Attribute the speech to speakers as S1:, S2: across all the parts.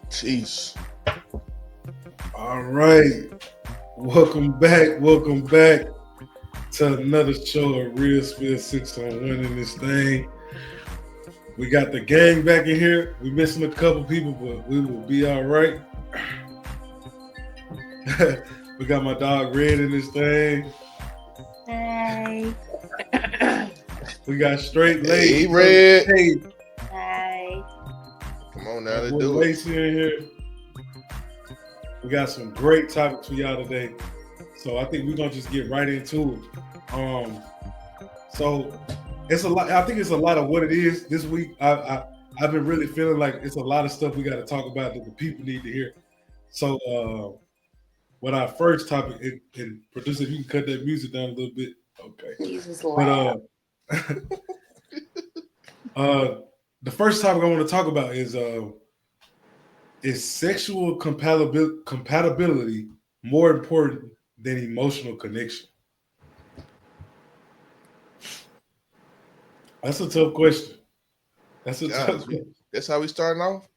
S1: Jeez.
S2: All right. Welcome back. Welcome back to another show of Realspill 6 on 1 in this thing. We got the gang back in here. We missing a couple people, but we will be all right. We got my dog Red in this thing.
S3: Hey.
S2: We got Straight
S1: Hey,
S2: Lady.
S1: Red.
S2: Hey,
S3: Hey.
S1: Come on now,
S2: my
S1: let's
S2: boy
S1: do it.
S2: Lacey in here. We got some great topics for y'all today. So I think we're gonna just get right into it. So it's a lot. I think it's a lot of what it is this week. I've been really feeling like it's a lot of stuff we got to talk about that the people need to hear. So what our first topic, and producer, if you can cut that music down a little bit, okay.
S3: Jesus
S2: But
S3: loud.
S2: the first topic I want to talk about is sexual compatibility more important than emotional connection? That's a tough question. That's a tough
S1: Guys,
S2: question.
S1: that's how we starting off.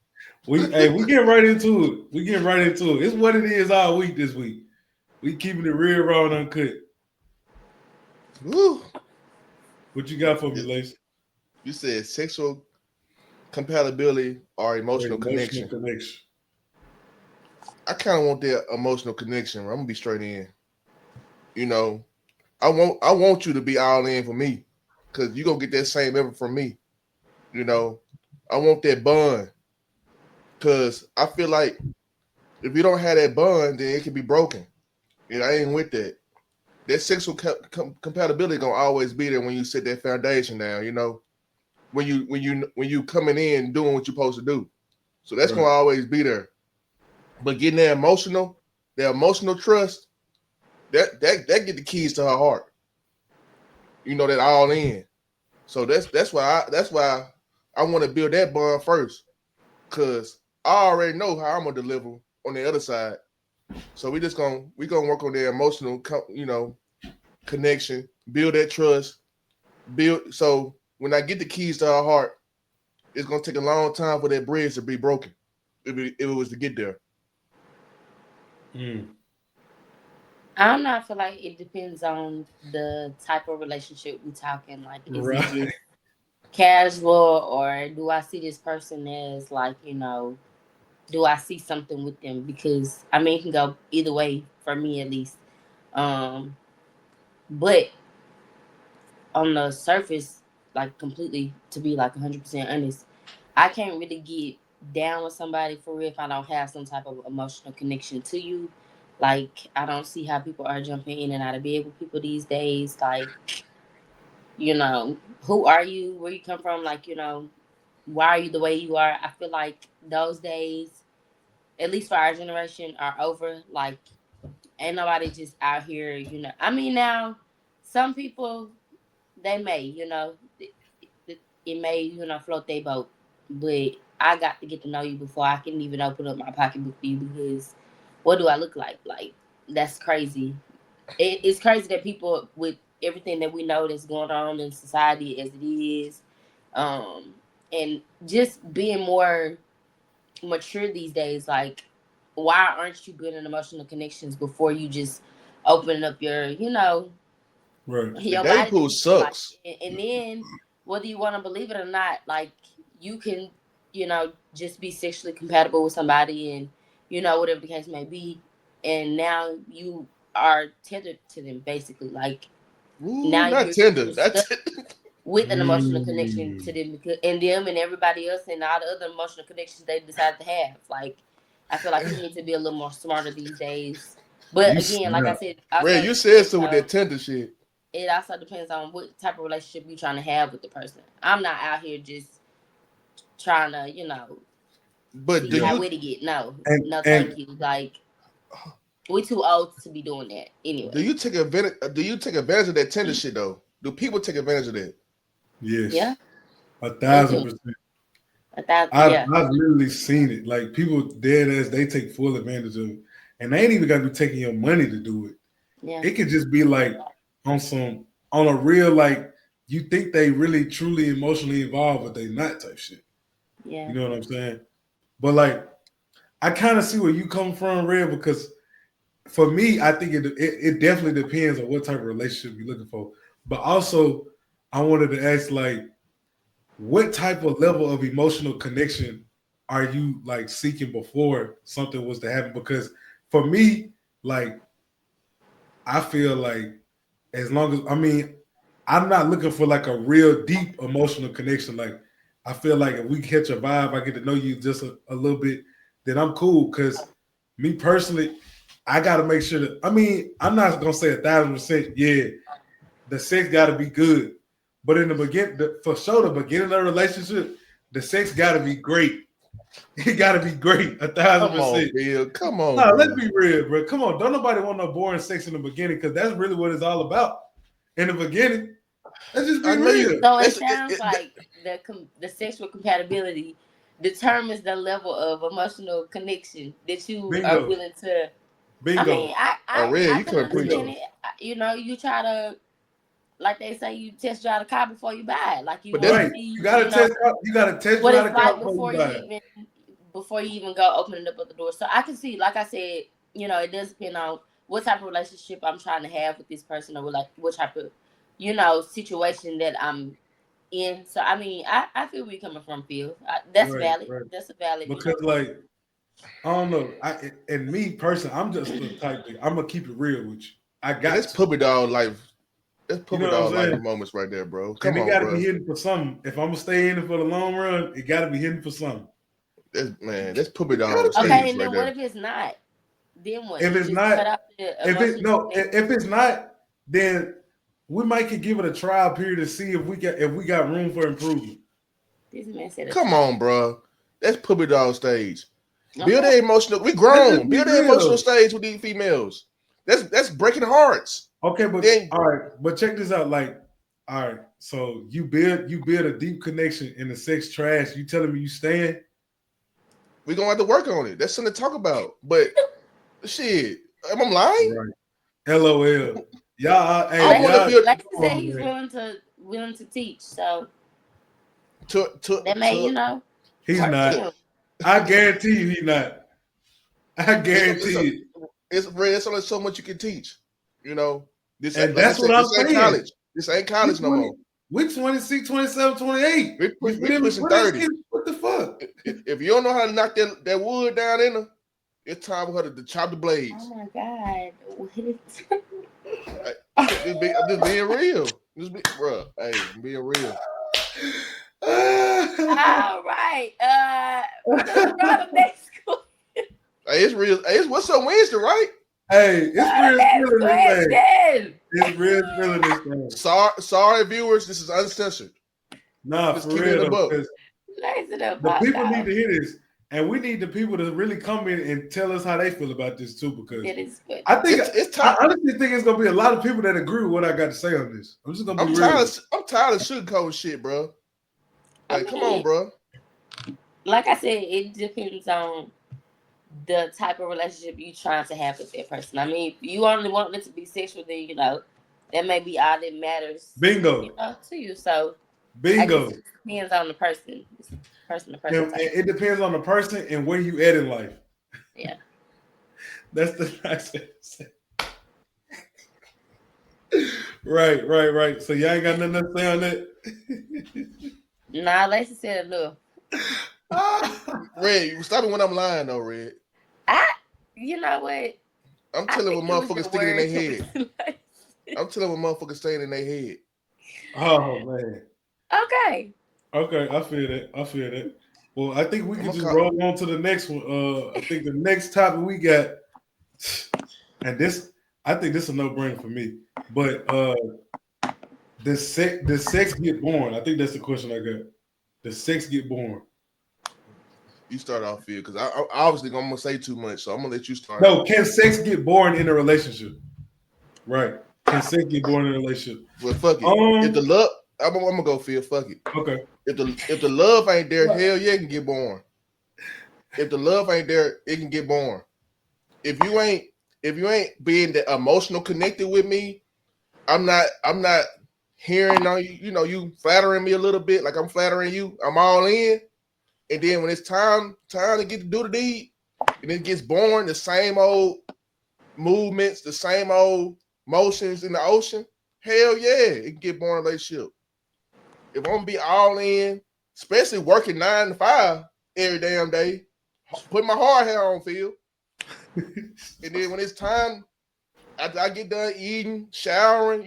S2: We get right into it. We get right into it. It's what it is all week this week. We keeping it real, raw, and uncut.
S1: Woo.
S2: What you got for me, Lacey?
S1: You said sexual compatibility or
S2: Or
S1: emotional
S2: emotional
S1: connection.
S2: connection?
S1: I kind of want that emotional connection. I'm gonna be straight in. You know, I want you to be all in for me, cause you gonna get that same effort from me. You know, I want that bond, cause I feel like if you don't have that bond, then it can be broken. And I ain't with that. That sexual compatibility gonna always be there when you set that foundation down. You know, when you coming in doing what you're supposed to do. So that's gonna
S2: Right.
S1: always be there. But getting that emotional trust, that get the keys to her heart. You know, that all in. So that's why I want to build that bond first, cause I already know how I'm gonna deliver on the other side. So we gonna work on the emotional, connection, build that trust, build. So when I get the keys to her heart, it's gonna take a long time for that bridge to be broken. If it was to get there.
S2: Mm.
S3: I don't know. I feel like it depends on the type of relationship we talking. Like, is it
S2: Right.
S3: just casual, or do I see this person as like, do I see something with them? Because I mean, it can go either way for me at least. Um, but on the surface, like completely, to be like 100% honest, I can't really get down with somebody for real if I don't have some type of emotional connection to you. Like, I don't see how people are jumping in and out of bed with people these days. Like, who are you? Where you come from? Like, why are you the way you are? I feel like those days, at least for our generation, are over. Like, ain't nobody just out here, I mean, now, some people, they may, it may, float their boat. But I got to get to know you before I can even open up my pocketbook for you, because what do I look like? Like, that's crazy. It's crazy that people, with everything that we know that's going on in society as it is, and just being more mature these days, like, why aren't you building emotional connections before you just opening up
S2: Right.
S1: The
S3: your
S1: dating
S3: body to
S1: pool
S3: people? Like,
S1: sucks.
S3: and then, whether you want to believe it or not, like, you can, just be sexually compatible with somebody, and whatever the case may be, and now you are tethered to them, basically. Like,
S1: Ooh,
S3: now
S1: not
S3: you're
S1: tender. Not
S3: stuck
S1: tender.
S3: with an emotional connection
S2: Mm.
S3: to them, because, and them and everybody else and all the other emotional connections they decided to have. Like, I feel like people need to be a little more smarter these days. But
S2: You
S3: again, like I
S2: snap.
S3: said,
S1: Ray,
S3: also
S1: you said
S3: depends
S1: so with
S3: on
S1: that tender shit.
S3: it also depends on what type of relationship you're trying to have with the person. I'm not out here just trying to,
S1: But
S3: see
S1: do
S2: Yeah.
S3: how
S1: you
S3: witty get. No,
S2: And
S3: no, thank
S2: and
S3: you. Like, we too old to be doing that
S1: do
S3: anyway.
S1: you take advantage? Do you take advantage of that tender shit though? Do people take advantage of that?
S3: Yeah,
S2: yes, a
S3: they
S2: thousand
S3: do.
S2: percent.
S3: But that,
S2: I've
S3: yeah,
S2: I've literally seen it. Like people dead ass, they take full advantage of it, and they ain't even got to be taking your money to do it.
S3: yeah,
S2: It could just be like on a real, like, you think they really truly emotionally involved, but they not type shit.
S3: yeah.
S2: You know what I'm saying? But like I kind of see where you come from, Red, because for me, I think it definitely depends on what type of relationship you're looking for. But also, I wanted to ask, like, what type of level of emotional connection are you like seeking before something was to happen? Because for me, like, I feel like as long as I'm not looking for like a real deep emotional connection. Like, I feel like if we catch a vibe, I get to know you just a little bit, then I'm cool. Because me personally, I got to make sure that I'm not gonna say 1,000%. Yeah, the sex got to be good, but in the beginning, for sure, the beginning of the relationship, the sex got to be great. It got to be great,
S1: Come on,
S2: 1,000%.
S1: Bill. Come on,
S2: No,
S1: bro.
S2: let's be real, bro. Come on, don't nobody want no boring sex in the beginning because that's really what it's all about. In the beginning, let's just be
S1: I know you.
S2: real.
S3: So it
S1: That's
S3: sounds like the sexual compatibility determines the level of emotional connection that you are
S2: Bingo,
S3: willing to. I
S2: bingo,
S3: mean, I
S1: oh,
S3: I,
S1: Red,
S3: I
S1: you
S3: can
S1: couldn't preach.
S3: understand
S2: bingo.
S3: it. You know, you try to, like they say, you test drive the car before you buy it. Like you
S1: But
S3: want
S1: that's
S3: to
S2: Right.
S3: see,
S2: You gotta test out. You gotta test
S3: what
S2: drive
S3: it's
S2: the car
S3: like
S2: before you buy it.
S3: before you even go opening up the door. So I can see, like I said, it does depend on what type of relationship I'm trying to have with this person, or like what type of situation that I'm in. So I mean, I feel where you're coming from, Phil. That's
S2: Right,
S3: valid.
S2: right.
S3: That's a valid,
S2: Because like I don't know. And me personally, I'm just the type that I'm gonna keep it real with you. I
S1: and
S2: got
S1: that's
S2: to.
S1: puppy dog life. That's
S2: You
S1: puppy
S2: know what I'm
S1: dog life
S2: saying?
S1: moments right there, bro.
S2: And
S1: Come
S2: it
S1: on,
S2: got to be
S1: bro.
S2: hidden for something. If I'm gonna stay in it for the long run, it got to be hidden for something.
S1: That's puppy
S2: It gotta
S1: dog
S2: be.
S3: okay.
S1: status
S3: And
S1: right
S3: then what
S1: there.
S3: if it's not? Then what?
S2: If
S3: You
S2: it's
S3: just
S2: not,
S3: cut off the
S2: if it
S3: emotional
S2: no,
S3: connection.
S2: if it's not, then we might could give it a trial period to see if we got room for improvement.
S3: This man said a
S1: Come
S3: child.
S1: on, bro. That's puppy dog stage. Build
S3: Okay.
S1: the emotional. We
S2: Let's just
S1: grown.
S2: be
S1: Build the emotional
S2: real.
S1: stage with these females. That's breaking hearts.
S2: Okay, but
S1: Then
S2: all right, but check this out. Like, all right, so you build a deep connection in the sex trash. You telling me you staying?
S1: we gonna have to work on it. That's something to talk about. But shit, am I lying?
S2: Right. LOL. Y'all,
S1: I
S2: hey,
S3: Like
S1: want to
S2: y'all,
S1: build
S3: like he
S2: come
S3: said,
S2: on,
S3: he's
S2: man.
S3: willing to teach. So
S1: to to
S3: that may
S1: to.
S2: He's
S3: work for
S2: not.
S1: to
S3: him.
S2: I guarantee you, he's not. I
S1: it's
S2: guarantee it.
S1: it's only so much you can teach. You know, this
S2: And
S1: like I
S2: that's what
S1: said,
S2: I'm
S1: this ain't
S2: saying.
S1: college. This ain't
S2: We
S1: college no
S2: 20,
S1: more.
S2: we 26, 27, 28. You
S1: We
S2: feel me?
S1: pushing
S2: What else
S1: 30.
S2: can, what the fuck?
S1: If you don't know how to knock that wood down in her, it's time for her to chop the blades.
S3: Oh my god.
S1: I'm just being real. Bro, hey, I'm being real.
S3: All right. We're gonna go to the next question.
S1: Hey, it's real. Hey, it's what's up Wednesday, right?
S2: Hey, it's real
S3: Next
S2: spilling this thing.
S3: question.
S2: It's real spilling this thing.
S1: Sorry, viewers. This is uncensored.
S2: Nah,
S1: Just
S2: for
S1: keep it in
S2: real
S1: the
S2: though,
S1: book.
S2: because
S3: Lazy up
S2: the
S3: popped
S2: people need
S3: off.
S2: to hear this, and we need the people to really come in and tell us how they feel about this too. Because
S3: It is good.
S2: I think
S1: It's
S2: I
S1: time.
S2: honestly think it's gonna be a lot of people that agree with what I got to say on this. I'm just gonna be
S1: I'm
S2: real.
S1: tired of sugarcoating shit, bro.
S3: I
S1: Like, come on,
S3: mean,
S1: bro.
S3: like I said, it depends on the type of relationship you trying to have with that person. I mean, if you only want it to be sexual, then that may be all that matters,
S2: Bingo,
S3: to you. So I guess
S2: bingo.
S3: it depends on the person. It's person to person
S2: And
S3: type.
S2: it depends on the person and where you at in life.
S3: Yeah.
S2: That's the nice say. Right. So y'all ain't got nothing to say on that.
S3: Nah, Lacey said enough.
S1: Red, stop it when I'm lying though, Red.
S3: You know what?
S1: I'm
S3: I
S1: telling
S3: think
S1: what
S3: it was
S1: motherfuckers
S3: your
S1: sticking in their
S3: word
S1: head.
S3: choice.
S1: I'm telling what motherfuckers staying in their head.
S2: Oh man.
S3: Okay.
S2: Okay, I feel that. Well, I think we
S1: I'm
S2: can
S1: gonna
S2: just
S1: call.
S2: roll on to the next one. I think the next topic we got, and I think this is a no-brainer for me. But does sex get born? I think that's the question I got. Does sex get born?
S1: You start off here because I obviously I'm gonna say too much, so I'm gonna let you start
S2: No,
S1: off.
S2: can sex get born in a relationship? Right. Can sex get born in a relationship?
S1: Well, fuck it. If the love, I'm gonna go Phil. Fuck it.
S2: Okay.
S1: If the love ain't there,
S2: Right.
S1: hell yeah, it can get born. If the love ain't there, it can get born. If you ain't being the emotional connected with me, I'm not hearing on you. You know, you flattering me a little bit, like I'm flattering you. I'm all in, and then when it's time to get to do the deed, and it gets boring, the same old movements, the same old motions in the ocean, hell yeah, it can get boring relationship. If I'm gonna be all in, especially working 9 to 5 every damn day, put my hard hair on, Phil. And then when it's time, after I get done eating, showering,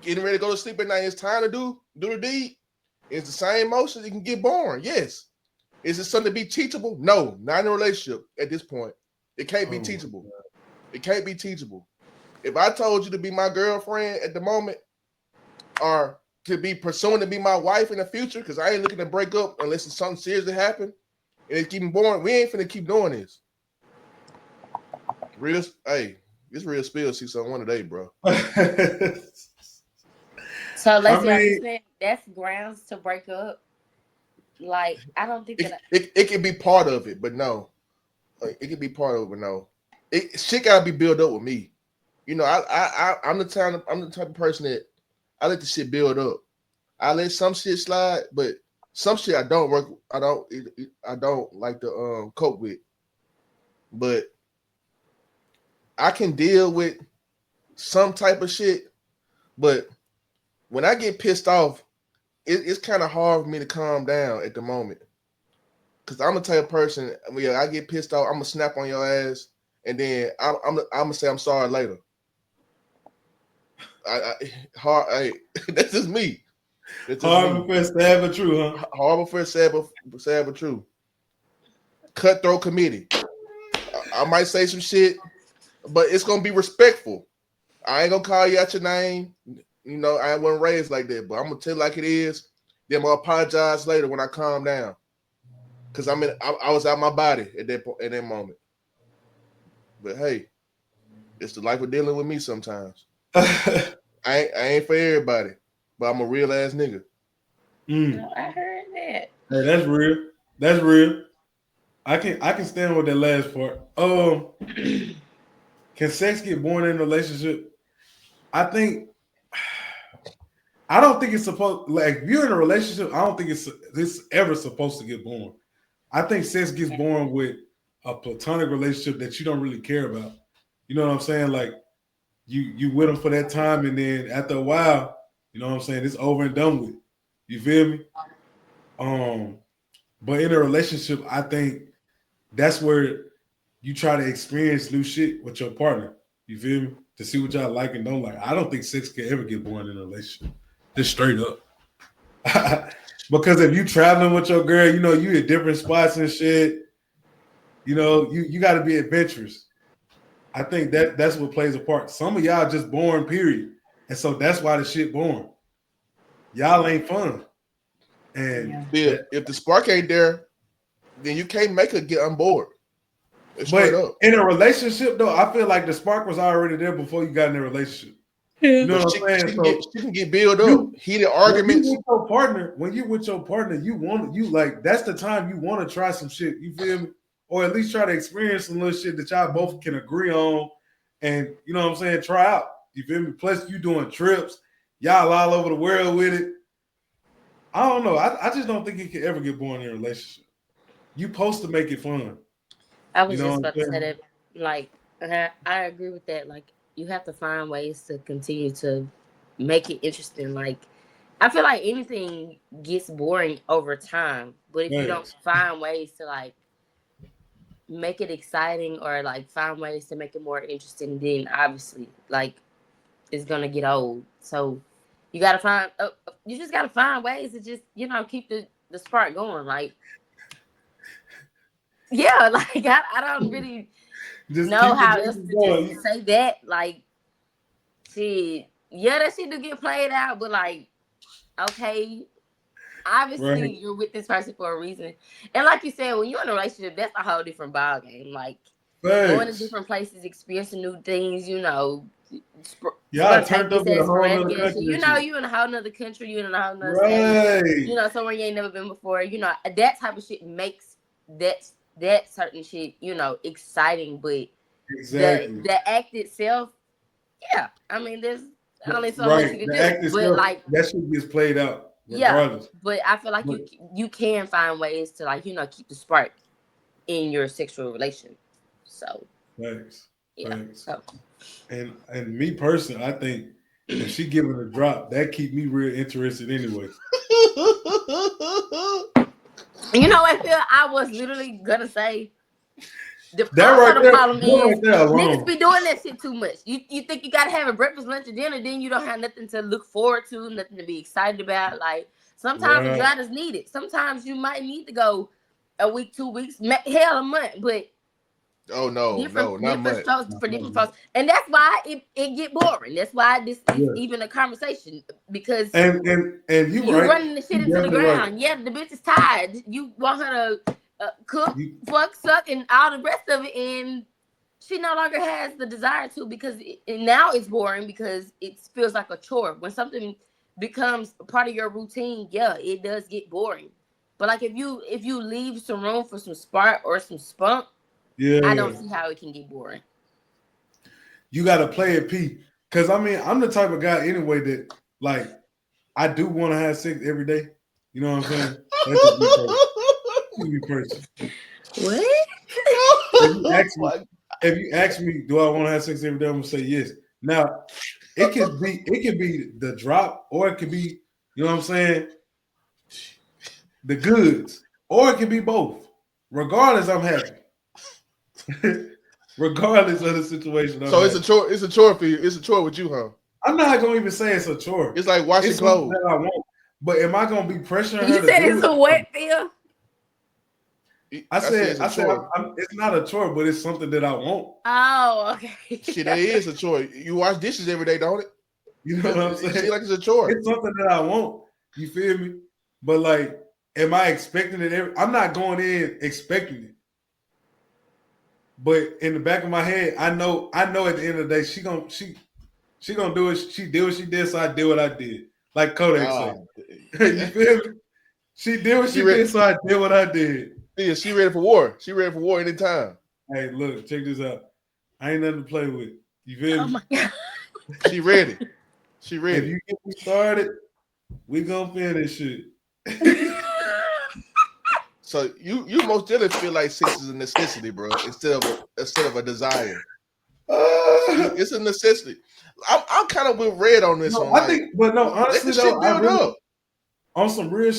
S1: getting ready to go to sleep at night, it's time to do the deed. It's the same motions. It can get boring. Yes. Is it something to be teachable? No, not in a relationship at this point. It can't be teachable. It can't be teachable. If I told you to be my girlfriend at the moment, or to be pursuing to be my wife in the future, because I ain't looking to break up unless it's something serious that happen, and it's keeping boring, we ain't finna keep doing this. Hey, this real spill see something one today, bro.
S3: So let's see. Are you saying that's grounds to break up? Like, I don't think
S1: it can be part of it, but no. Like, it can be part of it, but no. Shit gotta be built up with me. I'm the type of person that I let the shit build up. I let some shit slide, but some shit I don't like to cope with. But I can deal with some type of shit, but when I get pissed off, it's kind of hard for me to calm down at the moment. Cause I'm the type of person, I get pissed off, I'm gonna snap on your ass, and then I'm gonna say I'm sorry later. That's just me.
S2: Hard before sad but true, huh?
S1: Hard before sad but true. Cutthroat committee. I might say some shit, but it's gonna be respectful. I ain't gonna call you out your name. I wasn't raised like that, but I'm gonna tell you like it is. Then I'm gonna apologize later when I calm down. Cause I was out my body at that moment. But hey, it's the life of dealing with me sometimes. I ain't for everybody, but I'm a real ass nigga.
S3: No, I heard that.
S2: Hey, that's real. That's real. I can stand with that last part. Can sex get boring in a relationship? I don't think it's supposed, like, if you're in a relationship, I don't think it's ever supposed to get boring. I think sex gets boring with a platonic relationship that you don't really care about. You know what I'm saying? Like, you with them for that time, and then after a while, you know what I'm saying, it's over and done with. You feel me? But in a relationship, I think that's where you try to experience new shit with your partner. You feel me? To see what y'all like and don't like. I don't think sex can ever get boring in a relationship. Just straight up. Because if you traveling with your girl, you at different spots and shit. You got to be adventurous. I think that's what plays a part. Some of y'all just boring, period. And so that's why the shit boring. Y'all ain't fun. And
S1: if the spark ain't there, then you can't make her get on board.
S2: But in a relationship, though, I feel like the spark was already there before you got in a relationship. You know what I'm saying?
S1: She can get built up. Heated arguments.
S2: When you with your partner, you like, that's the time you want to try some shit. You feel me? Or at least try to experience some little shit that y'all both can agree on, and you know what I'm saying, try out. You feel me? Plus, you doing trips, y'all all over the world with it. I don't know. I just don't think it can ever get boring in a relationship. You supposed to make it fun.
S3: I was just about to say that, like, I agree with that. Like, you have to find ways to continue to make it interesting. Like, I feel like anything gets boring over time, but if you don't find ways to, like, make it exciting or, like, find ways to make it more interesting, then obviously, like, it's gonna get old. So you gotta find, you just gotta find ways to just, keep the spark going. Like, yeah, like, I don't really just know how else to just say that. Like, shit, yeah, that shit do get played out, but, like, okay, obviously you're with this person for a reason. And like you said, when you're in a relationship, that's a whole different ball game. Like, going to different places, experiencing new things,
S2: y'all turned up in a whole other country.
S3: You in a whole nother country, you in a whole nother state, somewhere you ain't never been before. That type of shit makes that certain shit, exciting. But the act itself, yeah, I mean, there's only so much you can do.
S2: Act itself, but, like, that shit gets played out regardless.
S3: Yeah, but I feel like you can find ways to, like, keep the spark. in your sexual relation. So
S2: Thanks.
S3: yeah.
S2: Thanks.
S3: So
S2: And me personally, I think if she giving a drop, that keep me real interested anyway.
S3: you know what, Phil? I was literally gonna say
S2: That right
S3: also the
S2: there,
S3: problem
S2: that
S3: is
S2: right there
S3: niggas
S2: alone.
S3: be doing that shit too much. You think you gotta have a breakfast, lunch, or dinner, then you don't have nothing to look forward to, nothing to be excited about. Like sometimes the
S2: Right.
S3: grind is needed. Sometimes you might need to go a week, 2 weeks, hell a month, but
S1: Oh no, no, not
S3: different
S1: much.
S3: strokes for different folks, and that's why it get boring. That's why this is
S2: Yeah.
S3: even a conversation because
S2: And you
S3: you
S2: right.
S3: running the shit
S2: You
S3: into the
S2: definitely right.
S3: ground. Yeah, the bitch is tired. You want her to cook,
S2: You,
S3: fuck, suck, and all the rest of it, and she no longer has the desire to because now it's boring because it feels like a chore. When something becomes a part of your routine, yeah, it does get boring. But like if you leave some room for some spark or some spunk, I
S2: yeah.
S3: don't see how it can get boring.
S2: You got to play it P. Because I mean, I'm the type of guy anyway that like I do want to have sex every day. You know what I'm saying? That's just me personally. Me personally.
S3: What?
S2: If you
S1: Oh
S2: ask me,
S1: my-
S2: if you ask me, do I want to have sex every day? I'm gonna say yes. Now, it could be the drop, or it could be, you know what I'm saying, the goods, or it could be both. Regardless, I'm happy. Regardless of the situation, I'm
S1: So it's a
S2: happy.
S1: chore. It's a chore for you. It's a chore with you, huh?
S2: I'm not gonna even say it's a chore.
S1: It's like washing
S2: It's something
S1: clothes.
S2: that I want. But am I gonna be pressuring
S3: You
S2: her to
S3: said
S2: do
S3: it's
S2: it?
S3: a what, Phil?
S2: I
S1: I say
S2: said,
S1: it's a
S2: I said,
S1: chore.
S2: it's not a chore, but it's something that I want.
S3: Oh, okay.
S1: Shit, that is a chore. You wash dishes every day, don't it?
S2: You know what I'm
S1: You see,
S2: saying?
S1: like it's a chore.
S2: It's something that I want. You feel me? But like, am I expecting it? I'm not going in expecting it. But in the back of my head, I know. At the end of the day, she gonna do it. She did what she did, so I did what I did. Like Kodak say,
S1: Oh,
S2: you feel me? She did what
S1: she
S2: she
S1: ready.
S2: did, so I did what I did.
S1: Yeah, she ready for war. She ready for war anytime.
S2: Hey, look, check this out. I ain't nothing to play with. You feel
S3: Oh
S2: me?
S3: my god.
S1: She ready. She
S2: If
S1: ready.
S2: you get me started, we gonna finish shit.
S1: So you most definitely feel like sex is a necessity, bro, instead of a desire. It's a necessity. I'm kind of with Red on this
S2: No,
S1: one.
S2: I
S1: Like,
S2: think, but no,
S1: let the
S2: honestly though,
S1: shit build up.
S2: on some real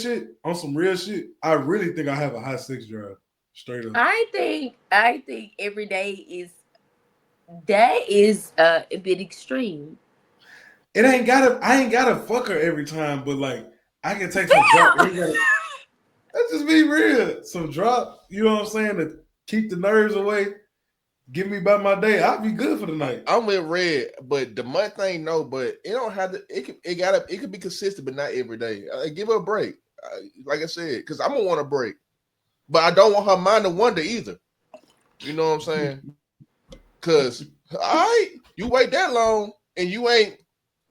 S2: shit, I really think I have a high sex drive. Straight up.
S3: I think every day is that is a bit extreme.
S2: I ain't gotta fuck her every time, but like I can take some drop.
S3: Damn.
S2: Let's just be real. Some drop, you know what I'm saying, to keep the nerves away, get me by my day. I'll be good for the night.
S1: I'm with Red, but the month thing, no. But it don't have to. It could be consistent, but not every day. Give her a break, like I said, because I'm gonna want a break, but I don't want her mind to wander either. You know what I'm saying? Because all right, you wait that long and you ain't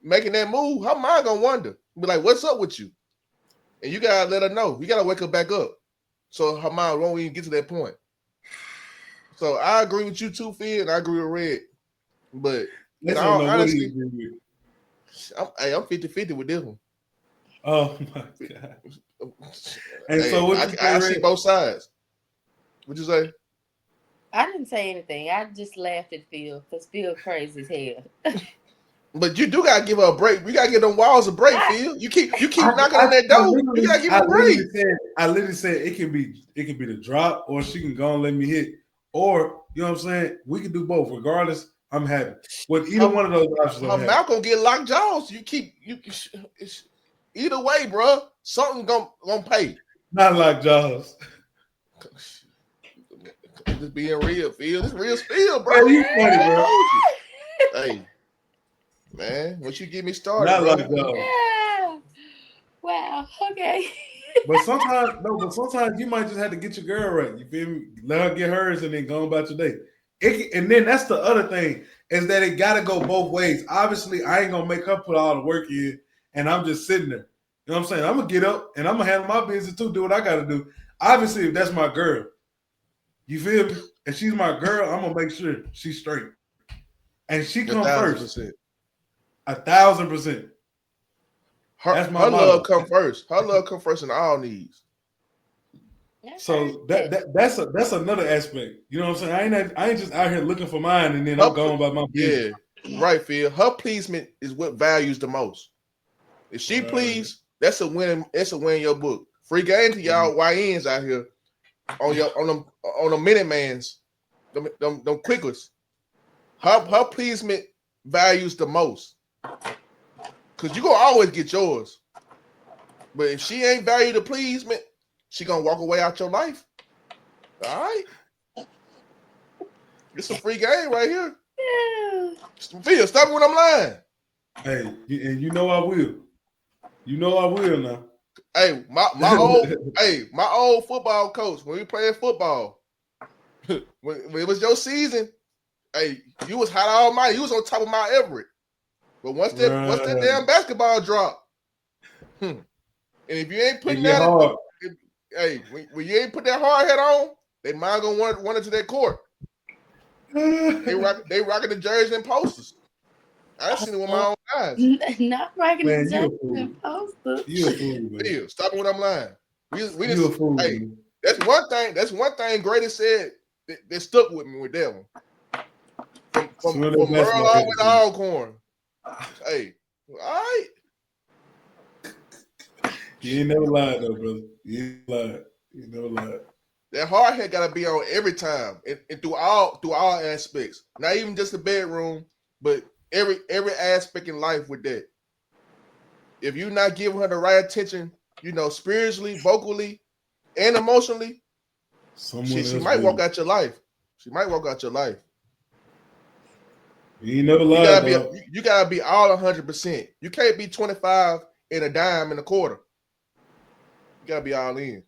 S1: making that move, her mind gonna wonder. Be like, what's up with you? And you gotta let her know. You gotta wake her back up, so her mind won't even get to that point. So I agree with you too, Phil, and I agree with Red. But in
S2: Let's don't
S1: all
S2: know what he
S1: honesty,
S2: agree with.
S1: I'm 50-50 with this one.
S2: Oh my god. And
S1: Hey,
S2: so what you say,
S1: I see
S2: Red?
S1: both sides. What you say?
S3: I didn't say anything. I just laughed at Phil because Phil crazy as hell.
S1: But you do gotta give her a break. We gotta give them walls a break,
S3: I,
S1: Phil. You keep knocking on that door. You gotta give her a break.
S2: I literally said it can be the drop, or she can go and let me hit, or you know what I'm saying. We can do both. Regardless, I'm happy with either
S1: Her,
S2: one of those options.
S1: her
S2: I'm happy.
S1: mouth gonna get locked jaws. You keep you. Either way, bro, something gonna pay.
S2: Not like Jaws.
S1: Just being real, Phil. This real spill, bro.
S2: Man, you funny,
S1: I
S2: bro.
S1: told you. Hey, man, once you get me started,
S2: Not
S1: bro.
S2: like Jaws.
S3: wow. Okay.
S2: But sometimes you might just have to get your girl right. You feel me? Let her get hers and then go about your day. And then that's the other thing is that it got to go both ways. Obviously, I ain't gonna make her put all the work in, and I'm just sitting there. You know what I'm saying? I'm gonna get up and I'm gonna handle my business too. Do what I gotta do. Obviously, if that's my girl, you feel me? If she's my girl, I'm gonna make sure she's straight, and she come first,
S1: 1,000%.
S2: 1,000%.
S1: Her
S2: That's my
S1: her love
S2: motto.
S1: come first. Her love come first in all needs.
S2: So
S3: Okay.
S2: that's another aspect. You know what I'm saying? I ain't just out here looking for mine and then
S1: Her,
S2: I'm going about my business.
S1: yeah, right, Phil. Her pleasement is what values the most. If she
S2: Right.
S1: please, that's a win. That's a win in your book. Free game to y'all YNs out here on them Minimans, them quickers. Her pleasement values the most. Cause you gonna always get yours. But if she ain't value the pleasement, she gonna walk away out your life. All right. It's a free game right here. Phil, stop me when I'm lying.
S2: Hey, and you know I will. You know I will now.
S1: Hey, my old football coach, when we played football, when it was your season, hey, you was hot all night. You was on top of Mount Everett. But once that damn basketball drop, and if you ain't
S2: It
S1: putting
S2: get
S1: that,
S2: hard.
S1: hey, when you ain't put that hard hat on, they mind gonna run into that court. They rocking the jerseys and posters. I seen it with my own eyes.
S3: Not rocking the
S2: Man, you a
S3: Jackson
S2: fool.
S3: poster.
S2: You a fool, man.
S1: Phil, stop me when I'm lying. We
S2: You a
S1: just
S2: fool,
S1: hey,
S2: man.
S1: that's one thing. That's one thing Grady said that stuck with me with that one.
S2: Some of that
S1: From Merle
S2: basketball
S1: all the
S2: hat
S1: way
S2: to
S1: to
S2: see.
S1: Alcorn. Hey, all right.
S2: You ain't never lied though, brother. You ain't lied. You never lied.
S1: That hard hat gotta be on every time and through all aspects. Not even just the bedroom, but every aspect in life with that. If you're not giving her the right attention, spiritually, vocally, and emotionally,
S2: Someone
S1: she
S2: else
S1: might walk
S2: will.
S1: out your life. She might walk out your life.
S2: You ain't never
S1: You
S2: lied,
S1: gotta be
S2: dog.
S1: you gotta be all 100%. You can't be 25 and a dime and a quarter. You gotta be all in.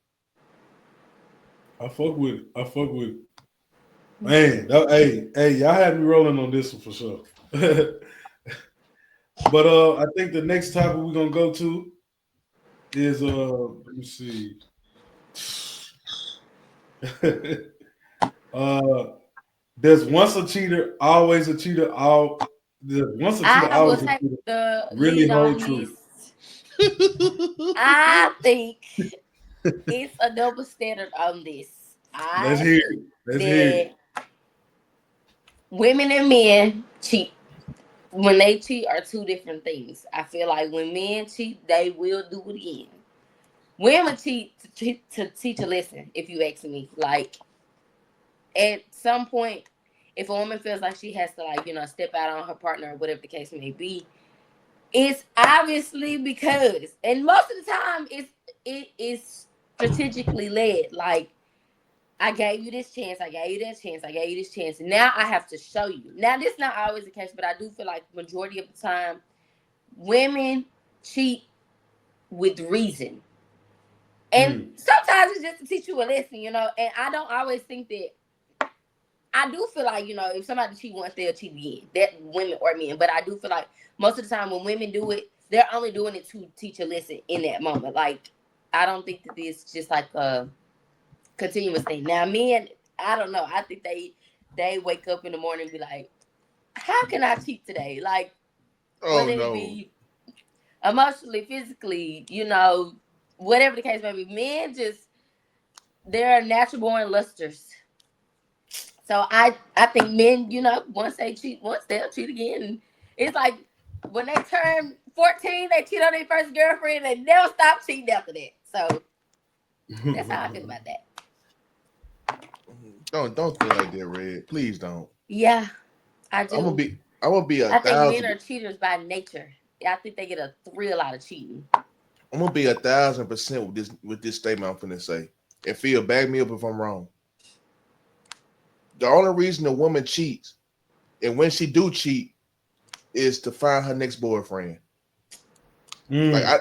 S2: I fuck with it. I fuck with it. Man, hey, y'all had me rolling on this one for sure. But I think the next topic we're gonna go to is let me see. uh there's once a cheater, always a cheater, there's once a cheater,
S3: I will
S2: always a
S3: take
S2: cheater.
S3: the
S2: Really
S3: lead
S2: hold
S3: on
S2: true.
S3: this. I think it's a double standard on this.
S2: Let's
S3: I
S2: hear
S3: think
S2: it. Let's hear it.
S3: that women and men cheat. When they cheat are two different things. I feel like when men cheat, they will do it again. Women cheat to teach a lesson, if you ask me. Like, at some point, if a woman feels like she has to, like, step out on her partner or whatever the case may be, it's obviously because, and most of the time, it is strategically led. Like, I gave you this chance, I gave you that chance, I gave you this chance. Now I have to show you. Now this is not always the case, but I do feel like majority of the time, women cheat with reason. And
S2: Hmm.
S3: sometimes it's just to teach you a lesson. And I don't always think that. I do feel like, if somebody cheat once, they'll cheat again. That women or men. But I do feel like most of the time when women do it, they're only doing it to teach a lesson in that moment. Like, I don't think that it's just like a continuous thing. Now, men, I don't know. I think they wake up in the morning and be like, how can I cheat today? Like,
S1: Oh
S3: whether it
S1: no.
S3: be emotionally, physically, whatever the case may be. Men just, they're natural born lusters. So I think men, once they cheat once, they'll cheat again. It's like when they turn 14, they cheat on their first girlfriend and they'll stop cheating after that. So that's how I feel about that.
S1: Don't think like that, Red. Please don't.
S3: Yeah, I
S1: I'm gonna
S3: do.
S1: be I'm gonna be a
S3: I think men
S1: thousand.
S3: are cheaters by nature. I think they get a thrill out of cheating.
S1: I'm gonna be 1,000% with this statement I'm finna say. And Phil, back me up if I'm wrong. The only reason a woman cheats, and when she do cheat, is to find her next boyfriend. Like
S2: Mm,
S1: I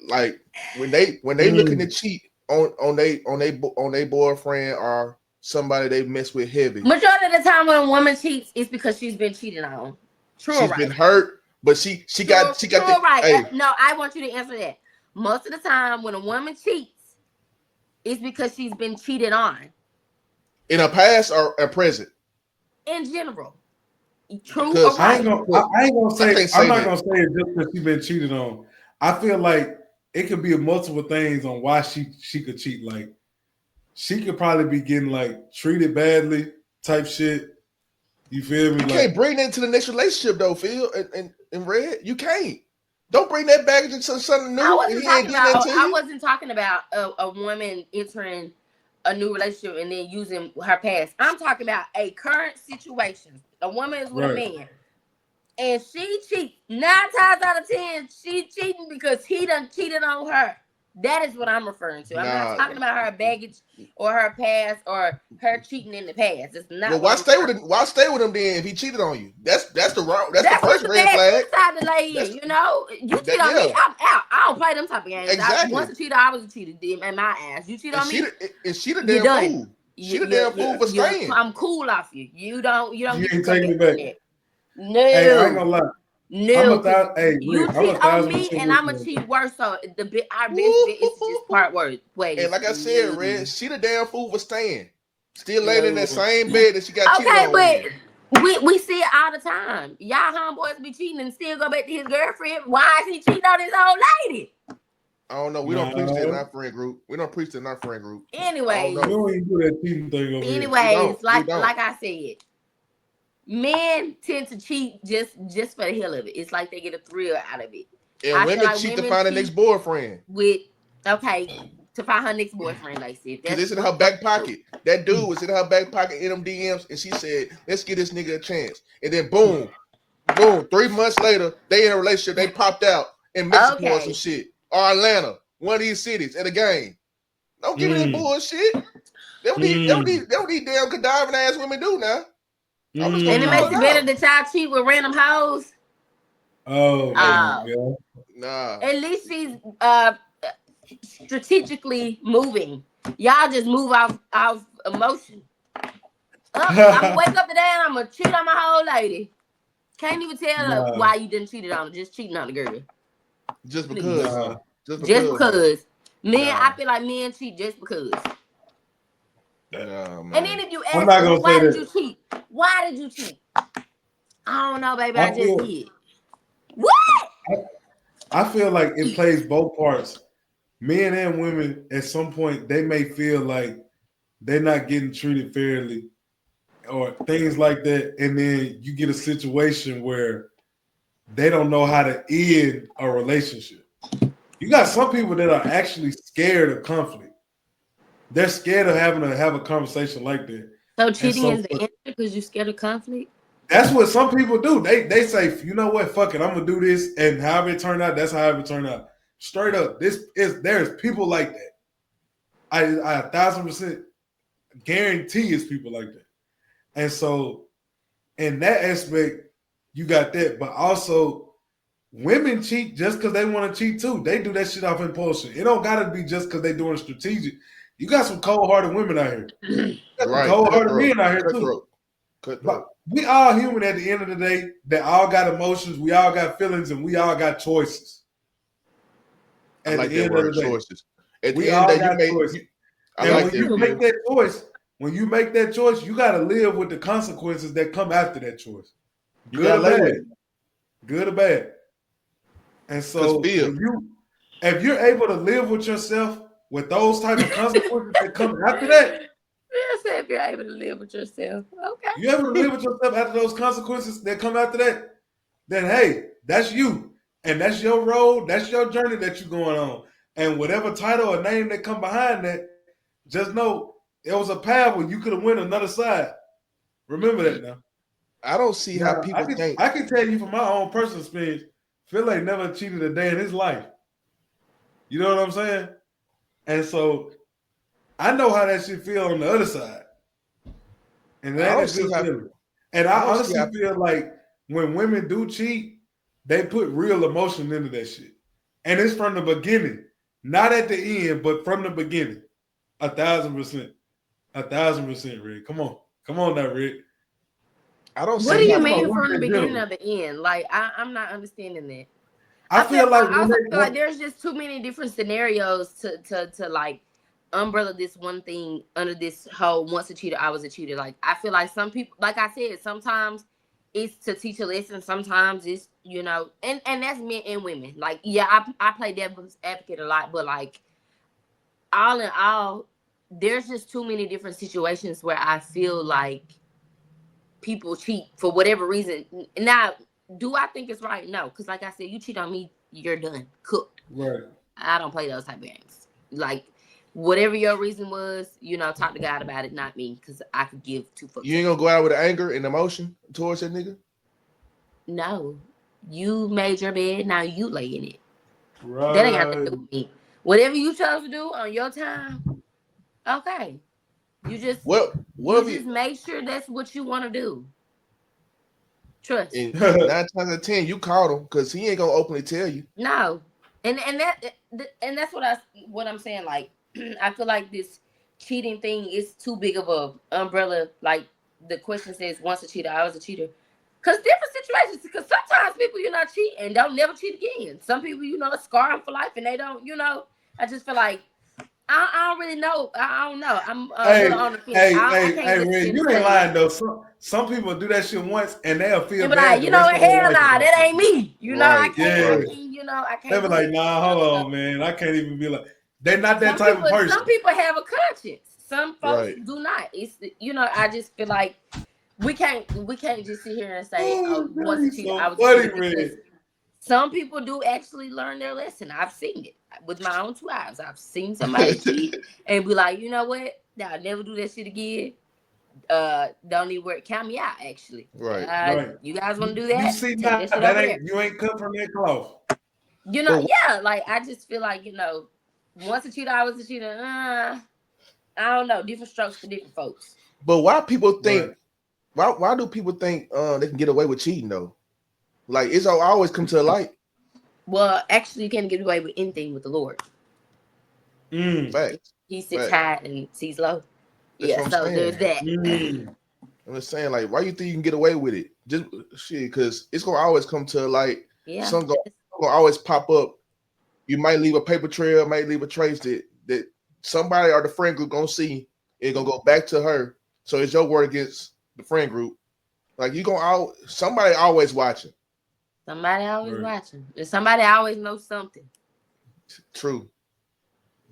S1: like when they looking to
S2: mm.
S1: cheat on they boyfriend or somebody they mess with heavy.
S3: Majority of the time when a woman cheats, it's because she's been cheated on. True or
S1: She's been
S3: right?
S1: hurt, but she
S3: True,
S1: got she got
S3: true
S1: the
S3: or right?
S1: hey
S3: No, I want you to answer that. Most of the time when a woman cheats, it's because she's been cheated on.
S1: in her past or a present.
S3: In general. True or
S1: Cause,
S2: I ain't
S3: right?
S2: gonna. I,
S1: 'cause
S2: I ain't gonna
S1: I
S2: say.
S1: can't
S2: I'm
S1: say
S2: not
S1: that.
S2: gonna say it just because she been cheated on. I feel like it could be multiple things on why she could cheat. Like she could probably be getting like treated badly type shit. You feel me?
S1: You
S2: Like
S1: can't bring that into the next relationship though, Phil and Red. You can't. Don't bring that baggage into something new and he ain't did nothing to
S3: I
S1: you.
S3: wasn't talking about a woman entering a new relationship and then using her past. I'm talking about a current situation. A woman is with a
S2: right.
S3: man and she cheats. 9 times out of 10, she cheating because he done cheated on her. That is what I'm referring to. I'm not
S1: Nah.
S3: talking about her baggage or her past or her cheating in the past. It's
S1: Well,
S3: not what
S1: why
S3: I'm
S1: stay
S3: referring
S1: with
S3: to.
S1: him? Why stay with him then if he cheated on you? That's the wrong. That's the
S3: That's just
S1: first
S3: a
S1: red
S3: bad
S1: flag.
S3: good side to lay
S1: That's
S3: in, you know. You cheat
S1: that
S3: on me,
S1: yeah,
S3: I'm out. I don't play them type of games. Once
S1: exactly.
S3: a cheater, I was a cheater. In my ass, you cheat
S1: And
S3: on
S1: she
S3: me,
S1: the and she the
S3: you're
S1: damn
S3: done.
S1: fool. She the damn fool for staying.
S3: I'm cool off you. You don't
S2: You
S3: get to
S2: ain't
S3: come
S2: taking
S3: back
S2: it
S3: from
S2: back.
S3: that.
S2: Hey, I ain't
S3: No,
S2: gonna lie.
S3: no, because
S2: Hey
S3: you
S2: Rick, I'm
S3: cheat
S2: a
S3: on
S2: thousand
S3: me
S2: percent
S3: and
S2: with
S3: I'm gonna
S2: you.
S3: cheat worse. So our best bet is to just
S1: Woo.
S3: part
S1: And
S3: ways.
S1: like I said, Red,
S3: No,
S1: she the damn fool for staying. Still laying in that
S3: no.
S1: same bed that she got cheated
S3: Okay,
S1: on with.
S3: but we see it all the time. Y'all homeboys be cheating and still go back to his girlfriend. Why is he cheating on his old lady?
S1: I don't know. We don't preach that in
S2: No,
S1: our friend group. We don't preach that in our friend group. I don't
S2: we
S3: Anyways,
S1: know.
S2: don't even do that cheating thing over here.
S1: We don't.
S3: anyways,
S1: We
S3: like
S1: don't.
S3: I said, men tend to cheat just for the hell of it. It's like they get a thrill out of it.
S1: And
S3: I feel
S1: women
S3: like
S1: cheat to
S3: women
S1: find the next
S3: cheat
S1: boyfriend.
S3: with okay to find her next boyfriend. Like said,
S1: Cause
S3: that's
S1: it's in her
S3: what some
S1: back
S3: people
S1: pocket. That dude was in her back pocket in them DMs, and she said, "Let's give this nigga a chance." And then boom, boom. 3 months later, they in a relationship. They popped out in
S3: do.
S1: Mexico or some
S3: Okay,
S1: shit, or Atlanta, one of these cities at a game. Don't give me that
S2: Mm,
S1: bullshit. They don't need. They don't
S2: mm,
S1: need. They don't need damn cadaver ass women do now. I'm just gonna
S3: and it
S1: call
S3: makes
S1: it
S3: it
S2: mm.
S3: better
S1: out.
S3: that y'all cheat with random hoes.
S2: Oh
S1: Hey,
S2: my
S3: Uh,
S2: god.
S1: nah.
S3: at least she's strategically moving. Y'all just move off emotion. I'm gonna wake up today and I'm gonna cheat on my whole lady. Can't even tell her
S2: nah,
S3: why you didn't cheat on her. Just cheating on the girl.
S1: Just because,
S3: Please.
S1: huh?
S2: nah.
S1: Just
S3: Just
S1: because, huh?
S3: because. Men, I
S1: Nah,
S3: feel like men cheat just because.
S1: nah,
S3: And then
S1: man.
S3: if you
S2: I'm
S3: ask
S2: not
S3: me, well,
S2: gonna say
S3: why did you
S2: that.
S3: cheat? Why did you cheat? I don't know, baby.
S2: I
S3: I just
S2: feel
S3: did. What?
S2: I feel like it plays both parts. Men and women, at some point, they may feel like they're not getting treated fairly or things like that. And then you get a situation where they don't know how to end a relationship. You got some people that are actually scared of conflict. They're scared of having to have a conversation like that.
S3: So
S2: And
S3: cheating
S2: so
S3: is the answer because you're scared of conflict?
S2: that's what some people do. They say, you know what, fuck it, I'm gonna do this, and however it turned out, that's however it turned out. Straight up, there's people like that. I 1,000% guarantee it's people like that. And so in that aspect, you got that, but also women cheat just because they want to cheat too. They do that shit off impulsion. It don't gotta be just because they doing strategic. You got some cold hearted women out here. You got some
S1: Right,
S2: cold hearted
S1: cutthroat,
S2: men out here too.
S1: cutthroat,
S2: But
S1: cutthroat.
S2: we all human at the end of the day. That all got emotions. We all got feelings, and we all got choices.
S1: I
S2: At
S1: like
S2: the
S1: that
S2: end of
S1: word,
S2: the day,
S1: choices. At the
S2: we
S1: end
S2: all
S1: of the day,
S2: got choices.
S1: I
S2: And
S1: like
S2: when
S1: that,
S2: you make
S1: Phil.
S2: that choice, you got to live with the consequences that come after that choice,
S1: You
S2: good
S1: gotta
S2: or
S1: lay
S2: bad,
S1: with it.
S2: good or bad. And
S1: Cause
S2: so
S1: Phil,
S2: if you're able to live with yourself with those type of consequences that come after that,
S3: Yes, if you're able to live with yourself.
S2: you able to live with yourself after those consequences that come after that, then hey, that's you. And that's your road, that's your journey that you're going on. And whatever title or name that come behind that, just know it was a path where you could have went another side. Remember that now.
S1: I don't see how
S2: Now I
S1: people
S2: can
S1: think.
S2: I can tell you from my own personal experience, Phil ain't never cheated a day in his life. You know what I'm saying? And so I know how that shit feel on the other side. And it
S1: I
S2: ain't
S1: don't
S2: a
S1: see
S2: good
S1: how.
S2: feeling. And
S1: I
S2: I
S1: don't see
S2: honestly
S1: how.
S2: feel like when women do cheat, they put real emotion into that shit. And it's from the beginning. Not at the end, but from the beginning. 1,000%. 1,000%, Rick. Come on. Come on now, Rick.
S1: I don't
S3: What
S2: And
S1: see
S3: do
S2: we
S3: you
S1: how.
S2: talking about
S3: mean
S2: women
S3: from the
S2: in
S3: beginning
S2: general.
S3: of the end? Like I'm not understanding that.
S2: I feel like
S3: I
S2: when
S3: also
S2: they
S3: feel like there's just too many different scenarios to like umbrella this one thing under this whole once a cheater, I was a cheater. Like I feel like some people, like I said, sometimes it's to teach a lesson, sometimes it's and that's men and women. Like yeah, I play devil's advocate a lot, but like all in all, there's just too many different situations where I feel like people cheat for whatever reason. Now, do I think it's right? No, because like I said, you cheat on me, you're done, cooked.
S2: Right.
S3: I don't play those type of games. Like, whatever your reason was, talk to God about it, not me, because I could give two fucks.
S1: You ain't gonna go out with anger and emotion towards that nigga.
S3: No, you made your bed, now you lay in it. That ain't got nothing to
S2: Right.
S3: do with me. Whatever you chose to do on your time, okay. You just
S1: What if
S3: make sure that's what you want to do. Trust.
S1: and 9 times out of 10 you caught him because he ain't gonna openly tell you.
S3: No, and that's what I'm saying. Like, I feel like this cheating thing is too big of a umbrella. Like the question says, once a cheater, always a cheater. Cause different situations. Because sometimes people, cheat and don't never cheat again. Some people, scar them for life, and they don't. I just feel like I don't really know. I don't know. I'm a little on the fence. I can't listen
S2: Red,
S3: to
S2: you
S3: the
S2: ain't
S3: say.
S2: lying though. Some people do that shit once and they'll feel
S3: And be
S2: bad
S3: like,
S2: the rest of their
S3: hell
S2: life
S3: nah,
S2: about
S3: that
S2: it.
S3: ain't me. I
S1: Right,
S3: can't.
S2: Yeah.
S3: I
S1: right.
S3: can't. I
S2: They
S3: can't
S2: be
S3: do
S2: like,
S3: it.
S2: nah, hold on, man. I can't even be like, they're not that type of person.
S3: Some people have a conscience. Some folks
S1: Right.
S3: do not. It's I just feel like we can't just sit here and say,
S2: Oh,
S3: oh,
S2: that
S3: once a
S2: is
S3: cheater, I
S2: so
S3: was a
S2: funny,
S3: cheater,
S2: Red.
S3: because some people do actually learn their lesson. I've seen it with my own two eyes. I've seen somebody cheat and be like, you know what? I'll never do that shit again. Don't even work. Count me out. Actually,
S1: Right.
S2: Right.
S3: you guys want to do
S2: You
S3: that?
S2: see
S3: Take
S2: now
S3: that shit
S2: that
S3: over there.
S2: ain't you ain't cut from that cloth.
S1: But
S3: Yeah. Like I just feel like once a cheater, I was a cheater. I don't know. Different strokes for different folks.
S1: why people
S2: Right.
S1: think why do people think they can get away with cheating though? Like it's always come to light.
S3: Well, actually, you can't get away with anything with the Lord.
S2: Mm.
S1: Facts.
S3: He sits
S1: Facts.
S3: high and sees low.
S1: That's
S3: Yeah,
S1: what I'm
S3: so there's
S1: saying.
S3: that.
S2: Mm.
S1: I'm just saying, like, why you think you can get away with it? Just shit, because it's gonna always come to like
S3: Yeah.
S1: some gonna always pop up. You might leave a paper trail, might leave a trace that somebody or the friend group gonna see. It's gonna go back to her. So it's your word against the friend group. Like you gonna somebody always watching.
S3: Somebody always
S2: Right.
S3: watching. And somebody always knows something.
S1: True.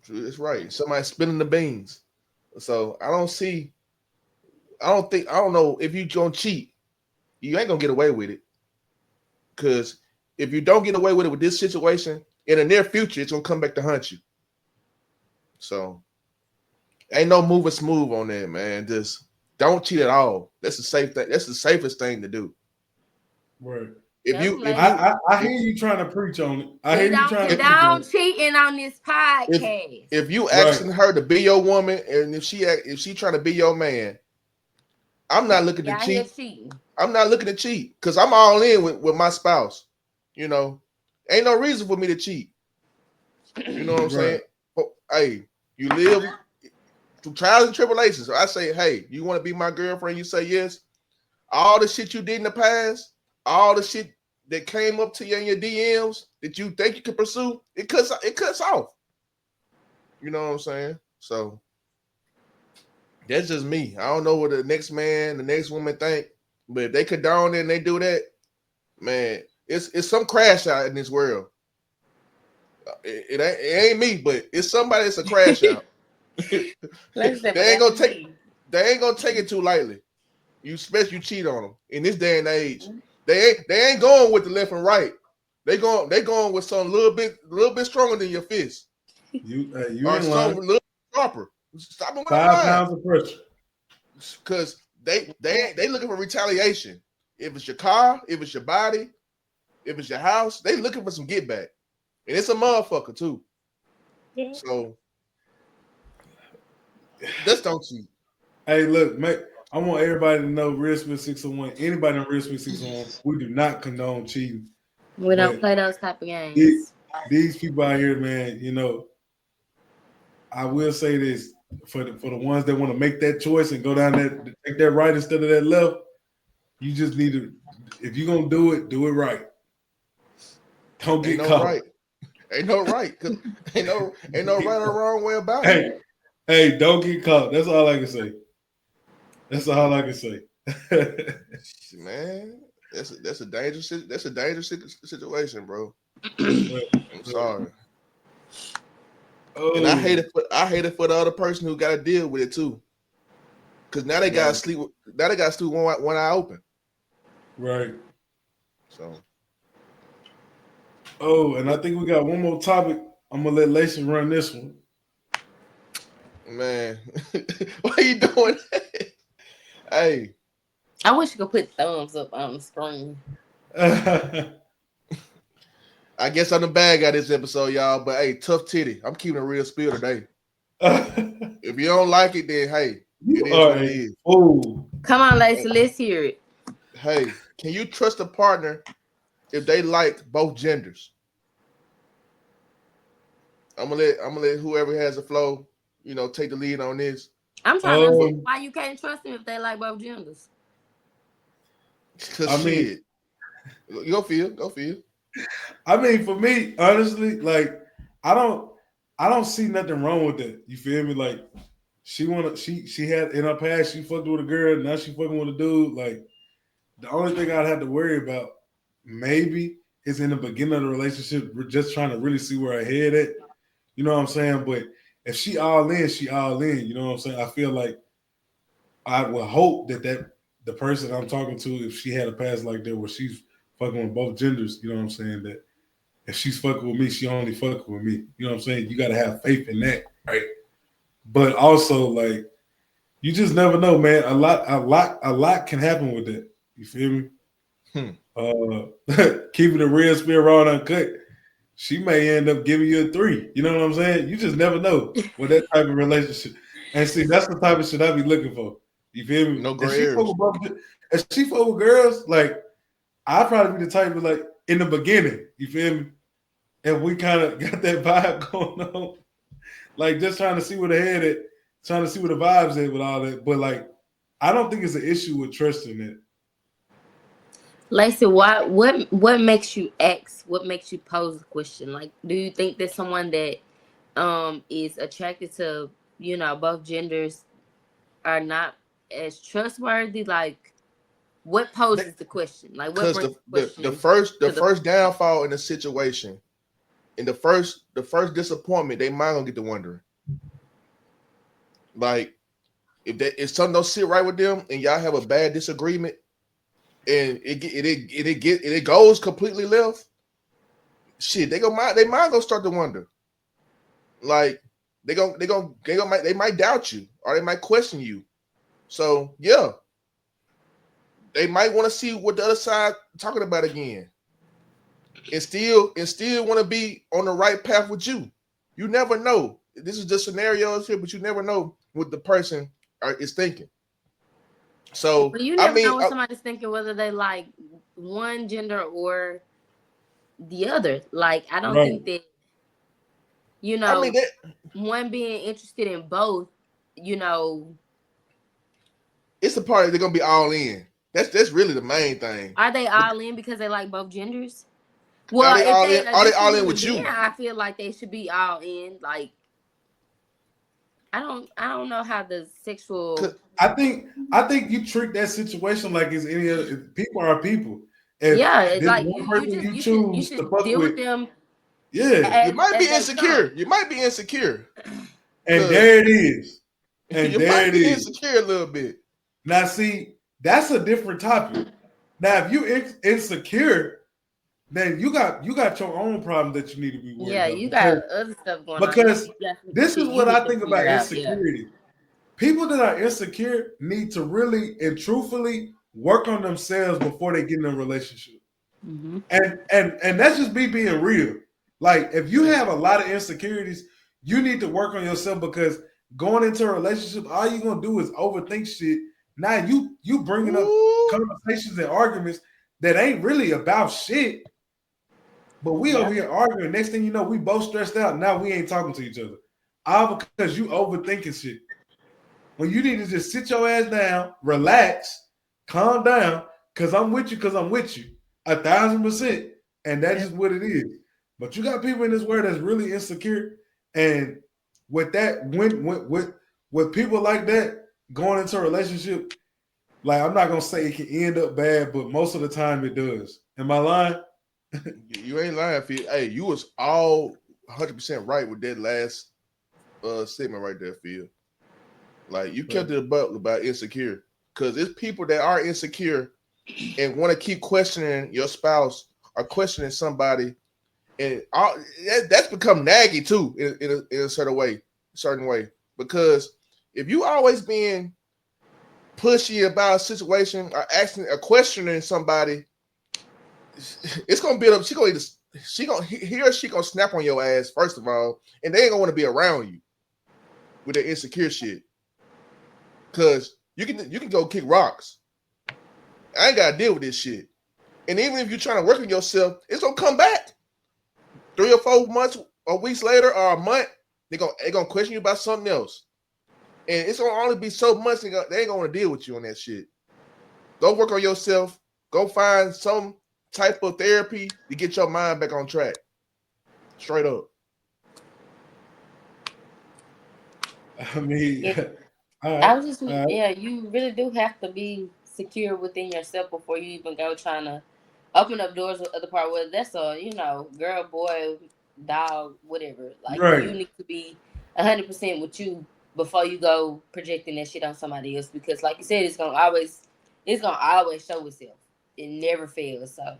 S1: True. It's right. Somebody spilling the beans. So I don't see. I don't know if you gonna cheat, you ain't gonna get away with it. Because if you don't get away with it with this situation, in the near future, it's gonna come back to hunt you. So ain't no moving smooth on that, man. Just don't cheat at all. That's the safe thing. That's the safest thing to do.
S2: Right.
S1: If
S3: Tell
S1: you
S3: them,
S1: if
S3: ladies.
S1: you
S2: I hear you trying to preach on it. I hear
S3: We
S2: you
S3: don't
S2: trying to
S1: if
S2: preach on
S3: condone
S2: it.
S3: cheating on this
S1: if
S3: podcast.
S1: if you
S2: Right.
S1: asking her to be your woman, and if she trying to be your man, I'm not looking to
S3: Y'all here
S1: cheat.
S3: cheating.
S1: I'm not looking to cheat because I'm all in with my spouse. You know, ain't no reason for me to cheat. You know what I'm
S2: Right.
S1: saying? Oh, hey, you live through trials and tribulations. So I say, hey, you want to be my girlfriend? You say yes. All the shit you did in the past, all the shit that came up to you in your DMs that you think you could pursue, it cuts off. You know what I'm saying? So that's just me. I don't know what the next man, the next woman think, but if they condone it and they do that, man, it's some crash out in this world. It ain't me, but it's somebody that's a crash out. they
S3: Let's say, but
S1: ain't
S3: that's
S1: gonna take
S3: me.
S1: they ain't gonna take it too lightly. You especially you cheat on them in this day and age. They ain't going with the left and right. They going with something a little bit stronger than your fist
S2: You
S1: or
S2: ain't
S1: something
S2: lying.
S1: a little sharper. Stop them with
S2: 5
S1: lying,
S2: pounds of pressure.
S1: because they looking for retaliation. If it's your car, if it's your body, if it's your house, they looking for some get back, and it's a motherfucker too. So just don't cheat.
S2: Hey, look, mate. I want everybody to know Realspill 601. Anybody on Realspill 601, we do not condone cheating.
S3: We don't
S2: But
S3: play those type of
S2: the-
S3: games.
S2: these people out here, man, I will say this for the ones that want to make that choice and go down that take that right instead of that left. You just need to, if you're gonna do it right. Don't
S1: Ain't
S2: get
S1: no
S2: caught.
S1: right. Ain't no right. Cause ain't no right or wrong way about it.
S2: Hey, hey, don't get caught. That's all I can say. That's all I can say.
S1: Man, that's a dangerous situation, bro.
S2: Right,
S1: I'm
S2: right.
S1: sorry. And I hate
S2: Oh,
S1: it. For the other person who got to deal with it too. Because now they got to
S2: right,
S1: sleep. Now they got to sleep one eye open.
S2: right.
S1: So
S2: Oh, and I think we got one more topic. I'm gonna let Lacey run this one.
S1: man, why you doing that? Hey,
S3: I wish you could put thumbs up on the screen.
S1: I guess I'm the bad guy this episode, y'all. But hey, tough titty. I'm keeping a real spill today. If you don't like it, then hey, it
S2: You
S1: is
S2: are
S1: what it
S2: a
S1: is.
S2: fool.
S3: Come on, Lacey, let's hear it.
S1: Hey, can you trust a partner if they like both genders? I'm gonna let whoever has the flow, take the lead on this.
S3: I'm trying to understand
S2: Um,
S3: why you can't trust them if they like both genders.
S1: Cause
S2: I mean,
S1: shit, go feel.
S2: for me, honestly, like I don't, I don't see nothing wrong with that. You feel me? Like she had in her past, she fucked with a girl. Now she fucking with a dude. Like the only thing I'd have to worry about, maybe, is in the beginning of the relationship, we're just trying to really see where her head at. You know what I'm saying? But if she all in, she all in. You know what I'm saying? I feel like I would hope that the person I'm talking to, if she had a past like that where she's fucking with both genders, you know what I'm saying? That if she's fucking with me, she only fucking with me. You know what I'm saying? You got to have faith in that, right? But also, like, you just never know, man. A lot can happen with that. You feel me?
S1: Hmm.
S2: Keeping the real spirit raw and uncut, she may end up giving you a 3. You know what I'm saying? You just never know with that type of relationship. And see, that's the type of shit I be looking for. You feel me?
S1: No gray areas.
S2: If she fuck with girls, like I'd probably be the type of like in the beginning. You feel me? And we kind of got that vibe going on, like just trying to see where the head at, trying to see where the vibes at with all that. But like, I don't think it's an issue with trusting it.
S3: Lacey, what makes you ask? What makes you pose the question? Like, do you think that someone that is attracted to both genders are not as trustworthy? Like, what poses the question? Like, what
S1: Because
S3: brings
S1: the,
S3: the
S1: the the
S3: question
S1: first the
S3: to the
S1: first
S3: person?
S1: downfall in the situation, in the first disappointment, they might gonna get to wondering. Like if something don't sit right with them and y'all have a bad disagreement and it goes completely left, shit, they might gonna start to wonder. Like they might doubt you or they might question you. So yeah, they might want to see what the other side talking about again, and still want to be on the right path with you. You never know. This is just scenarios here, but you never know what the person is thinking. So
S3: But you
S1: I
S3: never
S1: mean,
S3: know what somebody's thinking, whether they like one gender or the other. Like, I don't
S2: Right.
S3: think that
S1: I mean that
S3: one being interested in both, you know,
S1: it's the part that they're gonna be all in. That's really the main thing.
S3: are they
S1: But
S3: all in because they like both genders?
S1: are
S3: Well,
S1: they
S3: if
S1: all
S3: they
S1: in?
S3: in a
S1: Are they
S3: different
S1: all in
S3: human
S1: with
S3: being,
S1: you?
S3: I feel like they should be all in. Like, I don't know how the sexual.
S2: 'Cause I think you treat that situation like it's any other. People are people. If
S3: Yeah, it's
S2: this
S3: like
S2: one
S3: you
S2: person
S3: just
S2: you
S3: you
S2: choose to
S3: should
S2: fuck
S3: deal
S2: with,
S3: with them
S2: yeah,
S1: You might be
S3: as they
S1: insecure.
S3: come.
S1: You might be insecure
S2: and
S1: because
S2: there it is, and
S1: you
S2: there
S1: might
S2: it
S1: be
S2: is.
S1: insecure a little bit.
S2: Now, see, that's a different topic. Now, if you insecure, then you got your own problem that you need to be worried
S3: Yeah,
S2: about
S3: you got other stuff going on.
S2: because
S3: You got some
S2: this is
S3: shit you
S2: what
S3: need
S2: I
S3: to
S2: think
S3: figure
S2: about
S3: out. Yeah.
S2: insecurity. People that are insecure need to really and truthfully work on themselves before they get in a relationship.
S3: Hmm.
S2: And that's just me being real. Like if you
S1: Yeah.
S2: have a lot of insecurities, you need to work on yourself because going into a relationship, all you're gonna do is overthink shit. Now you bringing up
S1: Ooh.
S2: conversations and arguments that ain't really about shit, but we over
S3: Yeah.
S2: here arguing. Next thing you know, we both stressed out. Now we ain't talking to each other. All because you overthinking shit. When you need to just sit your ass down, relax, calm down, because I'm with you, 1,000%. And that's
S3: Yeah.
S2: just what it is. But you got people in this world that's really insecure. And with that, with people like that going into a relationship, like I'm not gonna say it can end up bad, but most of the time it does. Am I lying?
S1: You ain't lying, Phil. Hey, you was all 100% right with that last. segment right there, Phil. Like you kept it about insecure, because it's people that are insecure and want to keep questioning your spouse or questioning somebody, and that's become naggy too in a certain way. Because if you always being pushy about a situation or asking or questioning somebody, it's gonna build up. He or she gonna snap on your ass first of all, and they ain't gonna want to be around you with that insecure shit. Cause you can go kick rocks. I ain't gotta deal with this shit. And even if you're trying to work on yourself, it's gonna come back 3 or 4 months or weeks later or a month. They gonna question you about something else, and it's gonna only be so much they ain't gonna deal with you on that shit. Go work on yourself. Go find some type of therapy to get your mind back on track. Straight up.
S2: I mean,
S3: Yeah.
S2: all
S3: I
S2: right,
S3: was just,
S2: all right.
S3: yeah, you really do have to be secure within yourself before you even go trying to open up doors with other part. Whether that's a, girl, boy, dog, whatever. Like you
S2: Right,
S3: need to be 100% with you before you go projecting that shit on somebody else. Because, like you said, it's gonna always show itself. It never fails. So,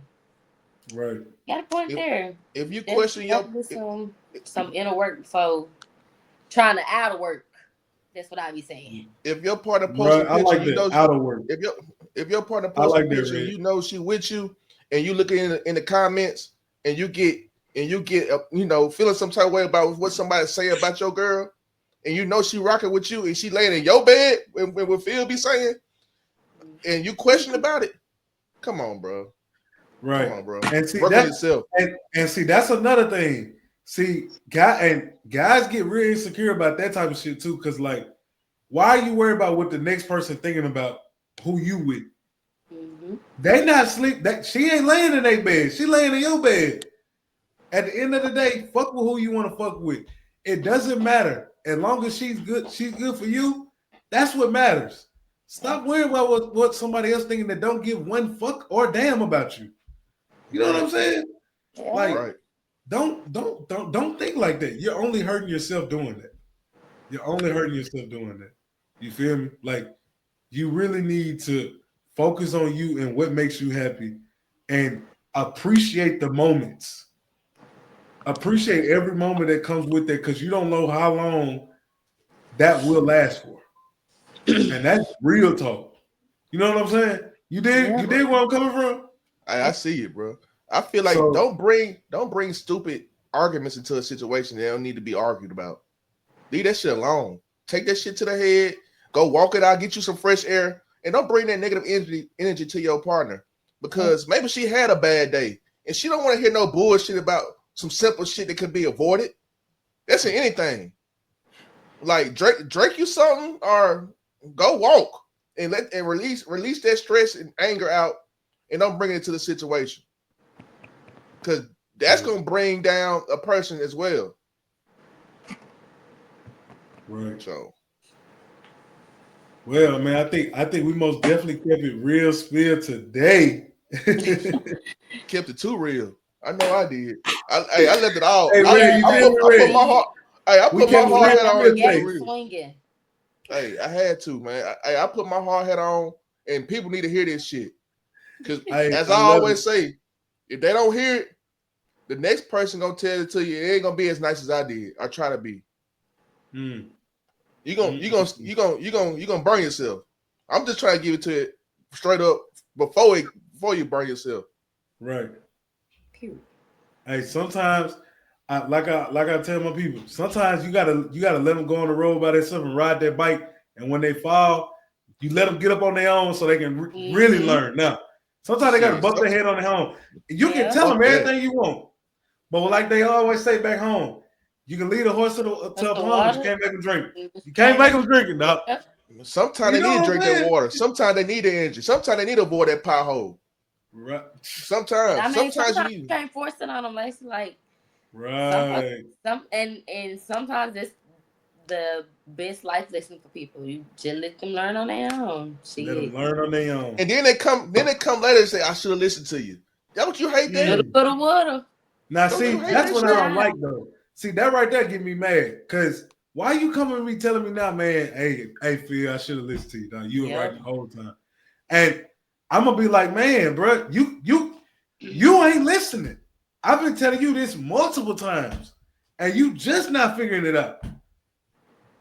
S2: right.
S3: got a point
S1: If
S3: there.
S1: if you question
S3: Definitely got to
S1: your
S3: do some inner work before trying to outer work. That's what I be saying.
S1: if your partner posts a
S2: Right. I
S1: picture,
S2: like
S1: you
S2: that
S1: know
S2: outer work.
S1: if your if your partner
S2: I
S1: posts a
S2: like that,
S1: picture,
S2: Red.
S1: you know she with you, and you look in the comments, and you get feeling some type of way about what somebody say about your girl, and you know she rocking with you, and she laying in your bed when Phil be saying, and you question about it. Come on, bro. Come
S2: Right.
S1: on, bro.
S2: And see
S1: Work on
S2: that
S1: yourself.
S2: and see that's another thing. See, guys get real insecure about that type of shit too. Cause like, why are you worried about what the next person thinking about who you with?
S3: Mm-hmm.
S2: They not sleep. That she ain't laying in their bed. She laying in your bed. At the end of the day, fuck with who you want to fuck with. It doesn't matter. As long as she's good for you. That's what matters. Stop worrying about what somebody else thinking that don't give one fuck or damn about you. You know what
S1: Right.
S2: I'm saying?
S3: Yeah.
S2: Like,
S1: Right.
S2: don't think like that. You're only hurting yourself doing that. You're only hurting yourself doing that. You feel me? Like, you really need to focus on you and what makes you happy and appreciate the moments. Appreciate every moment that comes with that because you don't know how long that will last for. And that's real talk. You know what I'm saying? You did
S3: Yeah.
S2: you did where I'm coming from?
S1: I see it, bro. I feel like
S2: So
S1: don't bring stupid arguments into a situation that don't need to be argued about. Leave that shit alone. Take that shit to the head. Go walk it out. Get you some fresh air, and don't bring that negative energy to your partner, because maybe she had a bad day and she don't want to hear no bullshit about some simple shit that could be avoided. That's in anything. Like Drake you something, or go walk and release that stress and anger out, and don't bring it to the situation, because that's
S2: right,
S1: gonna bring down a person as well.
S2: right.
S1: So
S2: Well, man, I think we most definitely kept it real spill today. Hey,
S1: kept it too real. I know I did. I left it all.
S2: Red,
S3: Yeah,
S2: you feel me,
S1: I put
S2: Red?
S1: my heart. Hey, I
S2: We
S1: put my
S2: kept it
S1: hard
S2: real
S1: hat
S3: got
S1: on
S3: them
S2: spill
S1: and kept it
S2: today.
S3: gates
S1: real.
S3: swinging.
S1: Hey, I had to, man. I put my hard hat on, and people need to hear this shit. Because as
S2: I
S1: I
S2: love it.
S1: always say, if they don't hear it, the next person gonna tell it to you. It ain't gonna be as nice as I did. I try to be.
S2: Mm,
S1: You gonna
S2: mm,
S1: you gonna
S2: mm.
S1: you gonna you gonna you gonna burn yourself. I'm just trying to give it to it straight up before you burn yourself.
S2: Right.
S3: Period.
S2: Hey, sometimes I tell my people, sometimes you gotta let them go on the road by themselves and ride their bike, and when they fall, you let them get up on their own so they can really
S3: Mm-hmm.
S2: learn. Now, sometimes they gotta
S1: Shit,
S2: bust their head on their own. You can
S3: Yeah.
S2: tell
S1: fuck
S2: them
S1: that.
S2: everything you want, but like they always say back home, you can lead a horse
S3: With
S2: to a
S3: the
S2: pond, but you
S3: water,
S2: can't make them drink.
S3: you
S2: You can't
S3: can't
S2: make
S3: make
S2: them drink it, dog.
S3: it.
S1: Sometimes
S2: You
S1: they need
S2: know
S1: to
S2: what I'm
S1: drink that
S2: saying?
S1: water. Sometimes they need the energy. Sometimes they need to avoid that pothole.
S2: Right,
S3: And I mean,
S1: Sometimes you
S3: sometimes you
S1: need.
S3: can't force it on them. Like sometimes,
S2: right.
S3: and sometimes it's the best life lesson for people. You just let them learn on their own.
S2: Let them
S3: Shit.
S2: learn on their own.
S1: And then they come later and say, I should have listened to you. Don't you hate that?
S3: Shoulda,
S2: Mm.
S3: woulda.
S2: Now,
S1: Don't you
S2: see,
S1: hate
S2: that's
S1: that
S2: what I
S1: shit?
S2: don't
S3: Sometimes.
S2: like though. See, that right there get me mad because Why you coming to me telling me now, man? Hey, Phil, I should have listened to you. Dog. You were right
S3: Yep.
S2: the whole time. And I'm gonna be like, man, bro, you ain't listening. I've been telling you this multiple times, and you just not figuring it out.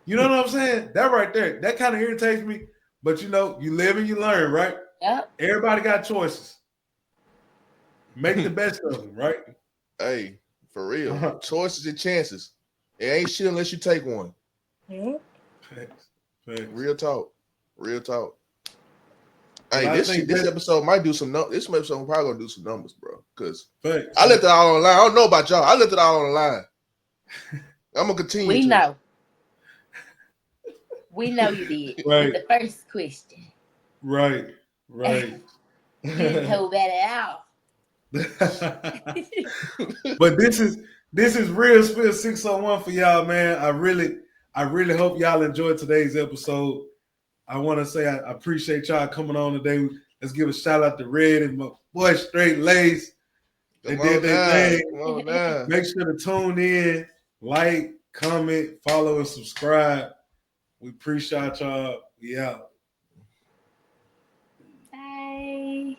S2: You know what I'm saying? That right there, that kind of irritates me. But you know, you live and you learn, right?
S3: Yep.
S2: Everybody got choices. Make the best of them, right?
S1: Hey, for real. Choices and chances. It ain't shit unless you take one.
S3: Yep.
S2: Facts. Facts.
S1: Real talk. Real talk.
S2: But
S1: Hey,
S2: I
S1: this
S2: think
S1: this episode might do some this episode probably gonna do some numbers, bro. Cause
S2: facts.
S1: I left it all on the line. I don't know about y'all. I left it all on the line. I'm gonna continue
S3: We
S1: to.
S3: know. We know you did.
S2: Right.
S3: With the first question.
S2: Right. Right.
S3: You didn't hold that at all.
S2: But this is Realspill 601 for y'all, man. I really hope y'all enjoyed today's episode. I want to say I appreciate y'all coming on today. Let's give a shout out to Red and my boy Straight Lace. They did their thing.
S1: Come on now.
S2: Make sure to tune in, like, comment, follow, and subscribe. We appreciate y'all. We out.
S3: Bye.